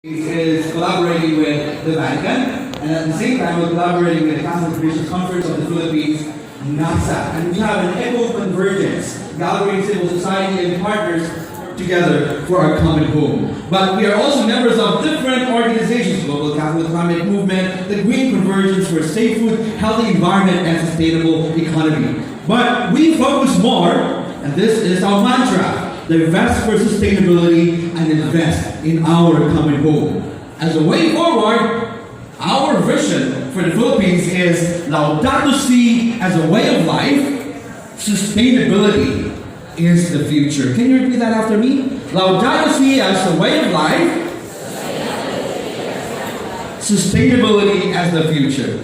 is collaborating with the Vatican, and at the same time we're collaborating with the Catholic Bishops' Conference of the Philippines, NASA. And we have an eco-convergence, gathering civil society and partners together for our common home. But we are also members of different organizations: Global Catholic Climate Movement, the Green Convergence for Safe Food, Healthy Environment, and Sustainable Economy. But we focus more, and this is our mantra: divest for sustainability and invest in our common home. As a way forward, our vision for the Philippines is Laudato Si as a way of life, sustainability is the future. Can you repeat that after me? Laudato Si as a way of life, sustainability as the future.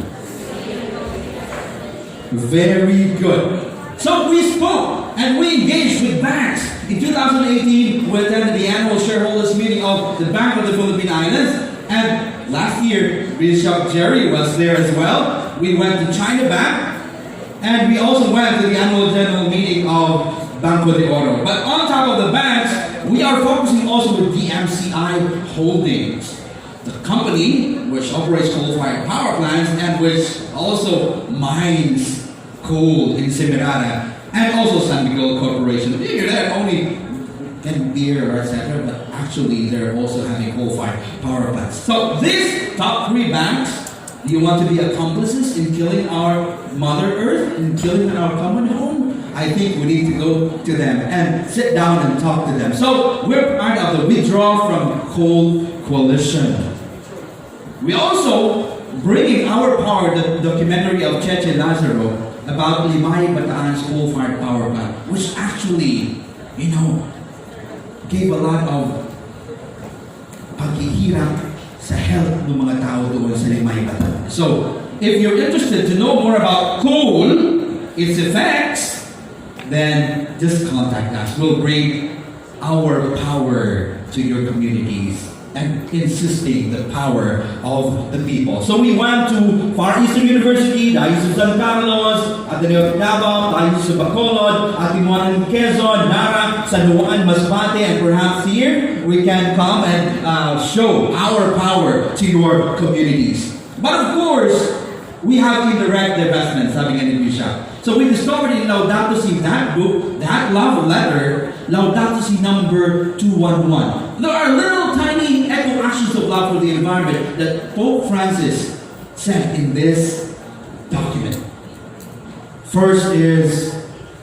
Very good. So we spoke and we engaged with banks. In 2018, we attended the annual shareholders meeting of the Bank of the Philippine Islands. And last year, Bishop Jerry was there as well. We went to China Bank. And we also went to the annual general meeting of Banco de Oro. But on top of the banks, we are focusing also with DMCI Holdings, the company which operates coal-fired power plants and which also mines coal in Semirara, and also San Miguel Corporation. Figure that only can beer, etc., but actually they're also having coal-fired power plants. So these top three banks, do you want to be accomplices in killing our Mother Earth, in killing our common home? I think we need to go to them and sit down and talk to them. So we're part of the Withdraw from Coal Coalition. We also bringing our power, the documentary of Cheche Lazaro about Limay Bataan's coal-fired power plant, which actually, gave a lot of paghihirap sa health ng mga tao doon sa Limay Bataan. So, if you're interested to know more about coal, its effects, then just contact us. We'll bring our power to your communities and insisting the power of the people. So we went to Far Eastern University, Diocese of San Carlos, Ateneo of Davao, Diocese of Bacolod, Atimuan, Quezon, Nara, San Juan, Masbate, and perhaps here we can come and show our power to your communities. But of course, we have indirect divestments, sabi nga ni Bishop. So we discovered in Laudato Si, that book, that love letter, Laudato Si number 211. There are little tiny eco actions of love for the environment that Pope Francis said in this document. First is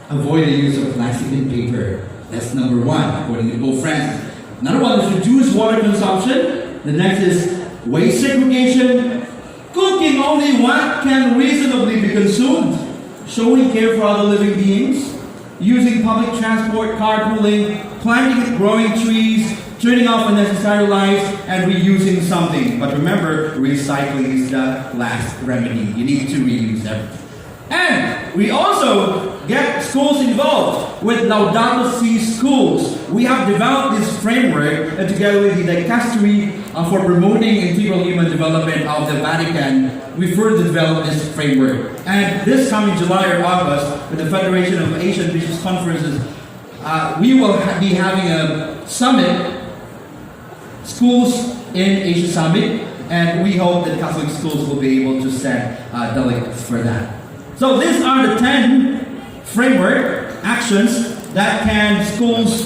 avoid the use of plastic and paper. That's number one, according to Pope Francis. Another one is reduce water consumption. The next is waste segregation. Cooking only what can reasonably be consumed. Showing care for other living beings. Using public transport, carpooling, planting and growing trees, turning off unnecessary lights, and reusing something. But remember, recycling is the last remedy. You need to reuse everything. And we also get schools involved with Laudato Si schools. We have developed this framework together with the Dicastery for promoting integral human development of the Vatican. We further developed this framework. And this coming July or August, with the Federation of Asian Bishops' Conferences, we will be having a summit, Schools in Asia Summit, and we hope that Catholic schools will be able to send delegates for that. So these are the 10 framework actions that can schools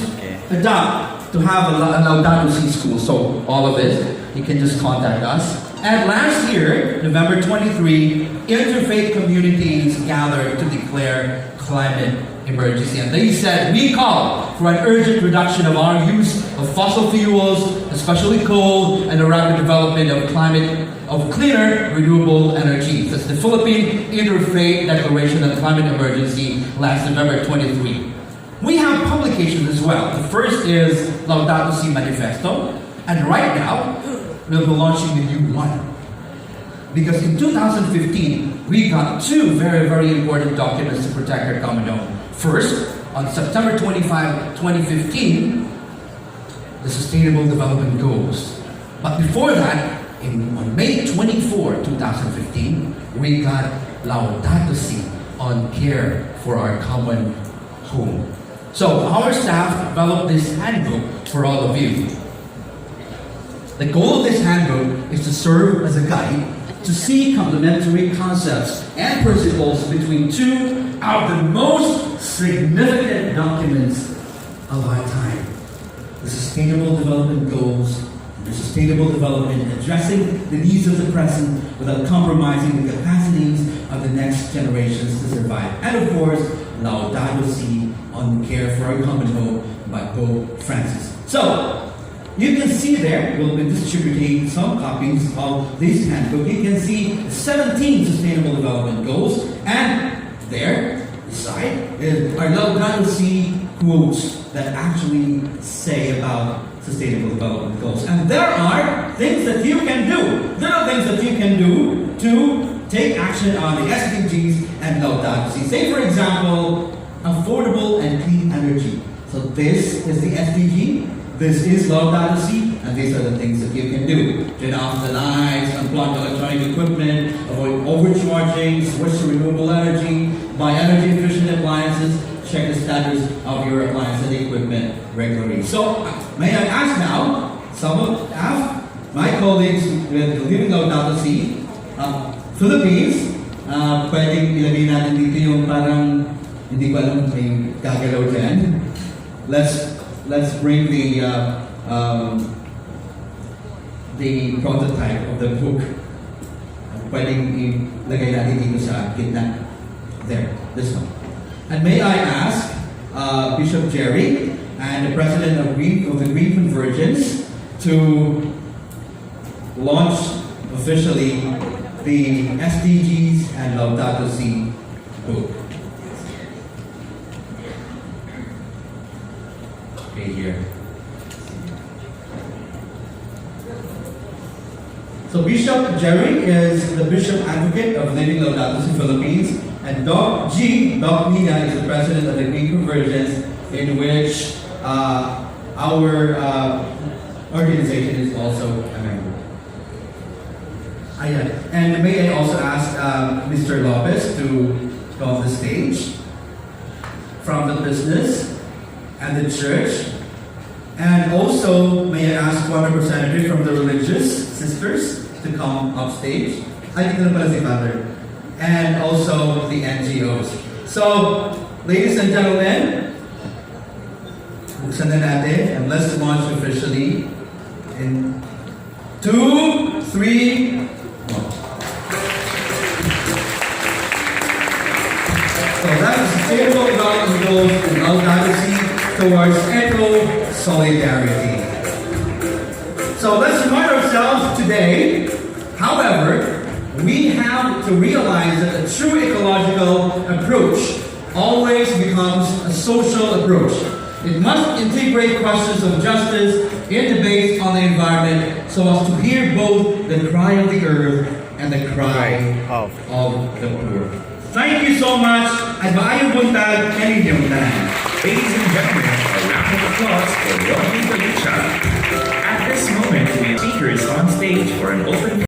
adopt to have a Laudato Si school. So all of this, you can just contact us. And last year, November 23, interfaith communities gathered to declare climate emergency. And they said, we call for an urgent reduction of our use of fossil fuels, especially coal, and the rapid development of cleaner, renewable energy. That's the Philippine Interfaith Declaration on Climate Emergency last November 23. We have publications as well. The first is Laudato Si Manifesto. And right now, we'll be launching a new one. Because in 2015, we got two very, very important documents to protect our common home. First, on September 25, 2015, the Sustainable Development Goals. But before that, on May 24, 2015, we got Laudato Si on care for our common home. So our staff developed this handbook for all of you. The goal of this handbook is to serve as a guide to see complementary concepts and principles between two of the most significant documents of our time. The Sustainable Development Goals, and the Sustainable Development addressing the needs of the present without compromising the capacities of the next generations to survive. And of course, Laudato Si on care for our common hope by Pope Francis. So, you can see there, we'll be distributing some copies of this handbook. You can see 17 Sustainable Development Goals, and there, beside, is our Laudato Si quotes that actually say about Sustainable Development Goals. And there are things that you can do. There are things that you can do to take action on the SDGs and Laudato Si. Say, for example, affordable and clean energy. So this is the SDG. This is Laudato Si, and these are the things that you can do. Turn off the lights, unplug electronic equipment, avoid overcharging, switch to renewable energy, buy energy efficient appliances, check the status of your appliance and equipment regularly. So, may I ask now, some of my colleagues with Living Laudato Si, Philippines, pwedeng ilagay natin dito yung parang, hindi ko alam, may gagalaw dyan. Let's bring the prototype of the book. Pwedeng ilagay natin dito sa gitna. There, this one. And may I ask Bishop Jerry and the President of the Green Convergence to launch officially the SDGs and Laudato Si book. Okay, here. So Bishop Jerry is the Bishop Advocate of Living Laudato Si Philippines, and Doc Nina is the President of the Green Convergence, in which our organization is also a member. And may I also ask Mr. Lopez to come on the stage from the business and the church. And also, may I ask one representative from the religious sisters to come up stage. I think pala si Father. And also the NGOs. So, ladies and gentlemen, buksan na natin, and let's launch officially in 2, 3, 1. So that is Sustainable Development Goals and Laudato Si towards eco-solidarity. So let's remind ourselves today, however, we have to realize that a true ecological approach always becomes a social approach. It must integrate questions of justice in debates on the environment so as to hear both the cry of the earth and the cry of the poor. Thank you so much, at maayong buntag, and inyong tanan. Ladies and gentlemen, a round of applause for Rodney Galicha. At this moment, we have speakers on stage for an open